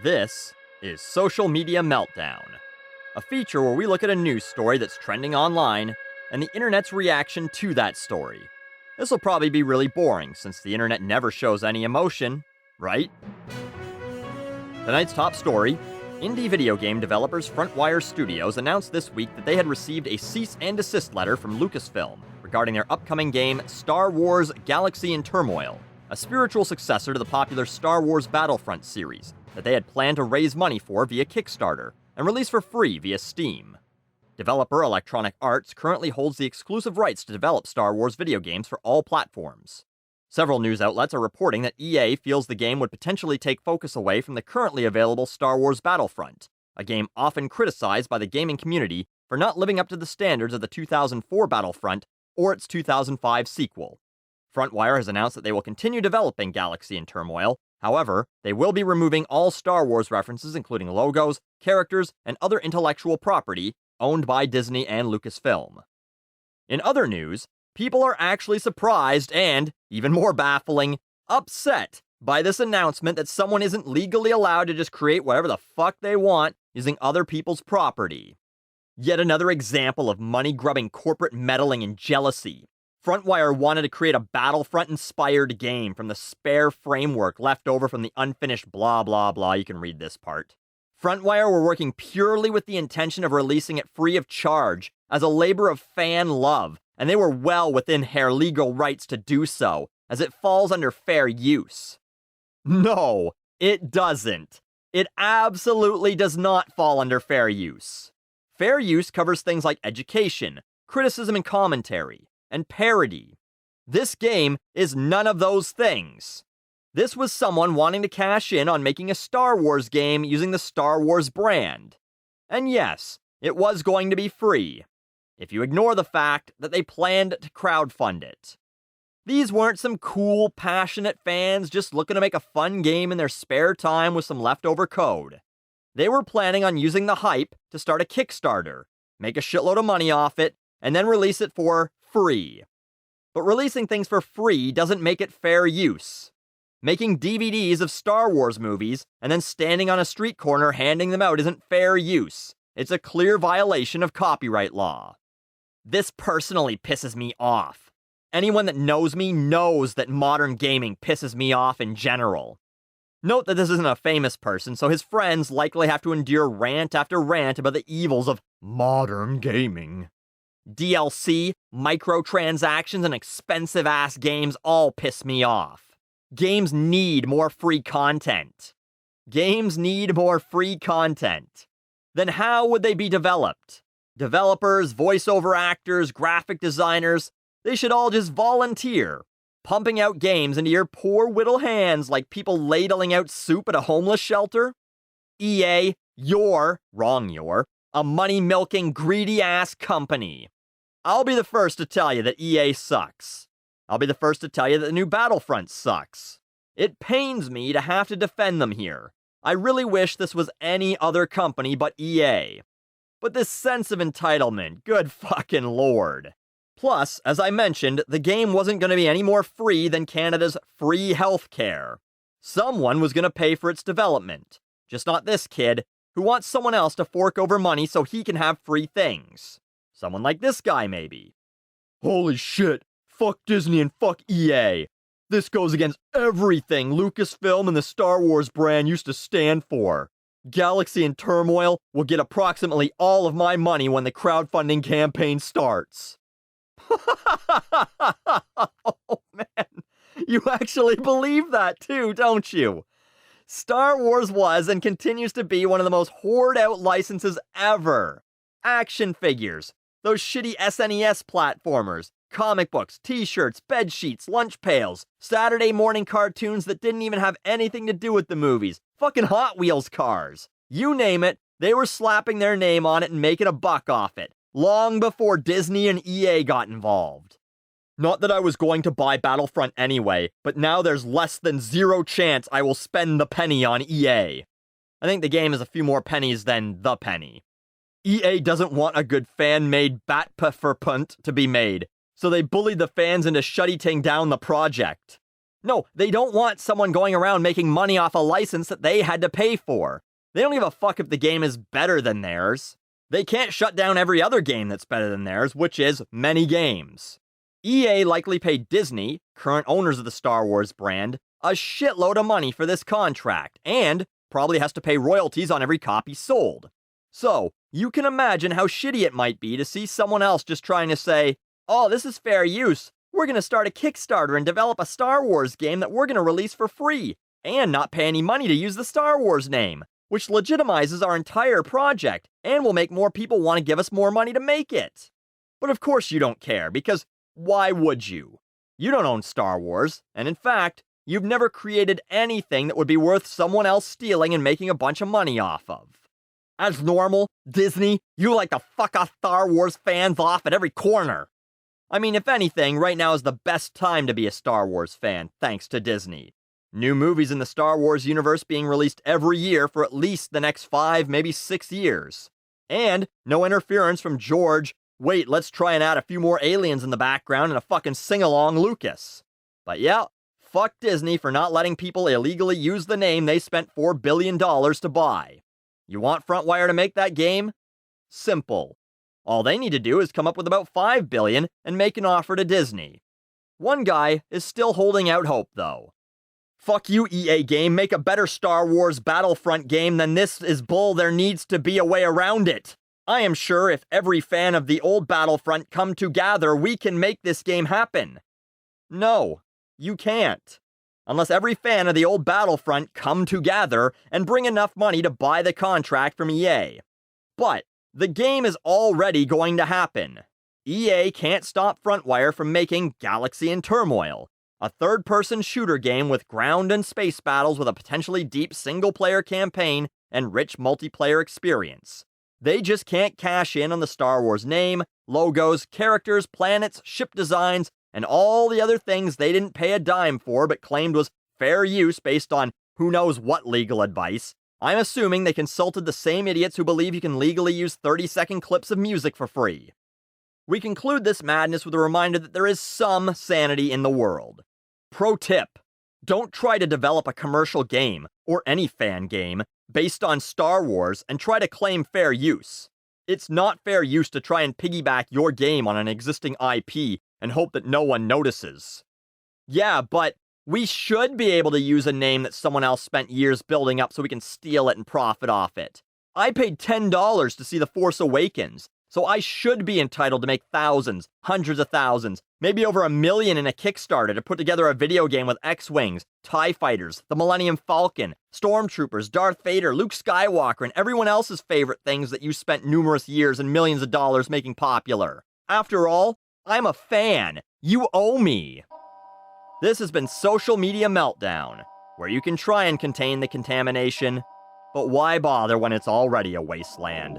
This is Social Media Meltdown, a feature where we look at a news story that's trending online and the internet's reaction to that story. This will probably be really boring since the internet never shows any emotion, right? Tonight's top story: indie video game developers Frontwire Studios announced this week that they had received a cease and desist letter from Lucasfilm regarding their upcoming game Star Wars Galaxy in Turmoil, a spiritual successor to the popular Star Wars Battlefront series that they had planned to raise money for via Kickstarter and release for free via Steam. Developer Electronic Arts currently holds the exclusive rights to develop Star Wars video games for all platforms. Several news outlets are reporting that EA feels the game would potentially take focus away from the currently available Star Wars Battlefront, a game often criticized by the gaming community for not living up to the standards of the 2004 Battlefront or its 2005 sequel. Frontwire has announced that they will continue developing Galaxy in Turmoil. However, they will be removing all Star Wars references, including logos, characters, and other intellectual property owned by Disney and Lucasfilm. In other news, people are actually surprised and, even more baffling, upset by this announcement that someone isn't legally allowed to just create whatever the fuck they want using other people's property. Yet another example of money-grubbing corporate meddling and jealousy. Frontwire wanted to create a Battlefront-inspired game from the spare framework left over from the unfinished blah blah blah. You can read this part. Frontwire were working purely with the intention of releasing it free of charge as a labor of fan love, and they were well within their legal rights to do so, as it falls under fair use. No, it doesn't. It absolutely does not fall under fair use. Fair use covers things like education, criticism and commentary, and parody. This game is none of those things. This was someone wanting to cash in on making a Star Wars game using the Star Wars brand. And yes, it was going to be free, if you ignore the fact that they planned to crowdfund it. These weren't some cool, passionate fans just looking to make a fun game in their spare time with some leftover code. They were planning on using the hype to start a Kickstarter, make a shitload of money off it, and then release it for free. But releasing things for free doesn't make it fair use. Making DVDs of Star Wars movies and then standing on a street corner handing them out isn't fair use. It's a clear violation of copyright law. This personally pisses me off. Anyone that knows me knows that modern gaming pisses me off in general. Note that this isn't a famous person, so his friends likely have to endure rant after rant about the evils of modern gaming. DLC, microtransactions, and expensive-ass games all piss me off. Games need more free content. Games need more free content. Then how would they be developed? Developers, voiceover actors, graphic designers, they should all just volunteer, pumping out games into your poor whittle hands like people ladling out soup at a homeless shelter? EA, you're a money-milking, greedy-ass company. I'll be the first to tell you that EA sucks. I'll be the first to tell you that the new Battlefront sucks. It pains me to have to defend them here. I really wish this was any other company but EA. But this sense of entitlement, good fucking lord. Plus, as I mentioned, the game wasn't going to be any more free than Canada's free healthcare. Someone was going to pay for its development. Just not this kid, who wants someone else to fork over money so he can have free things. Someone like this guy, maybe. Holy shit, fuck Disney and fuck EA. This goes against everything Lucasfilm and the Star Wars brand used to stand for. Galaxy in Turmoil will get approximately all of my money when the crowdfunding campaign starts. Oh man, you actually believe that too, don't you? Star Wars was and continues to be one of the most hoard-out licenses ever. Action figures, those shitty SNES platformers, comic books, t-shirts, bedsheets, lunch pails, Saturday morning cartoons that didn't even have anything to do with the movies, fucking Hot Wheels cars. You name it, they were slapping their name on it and making a buck off it, long before Disney and EA got involved. Not that I was going to buy Battlefront anyway, but now there's less than zero chance I will spend the penny on EA. I think the game is a few more pennies than the penny. EA doesn't want a good fan-made Batpaferpunt to be made, so they bullied the fans into shutting down the project. No, they don't want someone going around making money off a license that they had to pay for. They don't give a fuck if the game is better than theirs. They can't shut down every other game that's better than theirs, which is many games. EA likely paid Disney, current owners of the Star Wars brand, a shitload of money for this contract, and probably has to pay royalties on every copy sold. So, you can imagine how shitty it might be to see someone else just trying to say, oh, this is fair use. We're going to start a Kickstarter and develop a Star Wars game that we're going to release for free, and not pay any money to use the Star Wars name, which legitimizes our entire project, and will make more people want to give us more money to make it. But of course you don't care, because why would you? You don't own Star Wars, and in fact, you've never created anything that would be worth someone else stealing and making a bunch of money off of. As normal, Disney, you like to fuck us Star Wars fans off at every corner. I mean, if anything, right now is the best time to be a Star Wars fan, thanks to Disney. New movies in the Star Wars universe being released every year for at least the next 5, maybe 6 years. And no interference from George, wait, let's try and add a few more aliens in the background and a fucking sing-along Lucas. But yeah, fuck Disney for not letting people illegally use the name they spent $4 billion to buy. You want Frontwire to make that game? Simple. All they need to do is come up with about $5 billion and make an offer to Disney. One guy is still holding out hope, though. Fuck you, EA game, make a better Star Wars Battlefront game than this is bull, there needs to be a way around it. I am sure if every fan of the old Battlefront come together, we can make this game happen. No, you can't. Unless every fan of the old Battlefront come together and bring enough money to buy the contract from EA. But the game is already going to happen. EA can't stop Frontwire from making Galaxy in Turmoil, a third-person shooter game with ground and space battles with a potentially deep single-player campaign and rich multiplayer experience. They just can't cash in on the Star Wars name, logos, characters, planets, ship designs, and all the other things they didn't pay a dime for but claimed was fair use based on who knows what legal advice. I'm assuming they consulted the same idiots who believe you can legally use 30-second clips of music for free. We conclude this madness with a reminder that there is some sanity in the world. Pro tip: don't try to develop a commercial game, or any fan game, based on Star Wars and try to claim fair use. It's not fair use to try and piggyback your game on an existing IP and hope that no one notices. Yeah, but we should be able to use a name that someone else spent years building up so we can steal it and profit off it. I paid $10 to see The Force Awakens, so I should be entitled to make thousands, hundreds of thousands, maybe over $1 million in a Kickstarter to put together a video game with X-Wings, TIE Fighters, the Millennium Falcon, Stormtroopers, Darth Vader, Luke Skywalker, and everyone else's favorite things that you spent numerous years and millions of dollars making popular. After all, I'm a fan. You owe me. This has been Social Media Meltdown, where you can try and contain the contamination, but why bother when it's already a wasteland?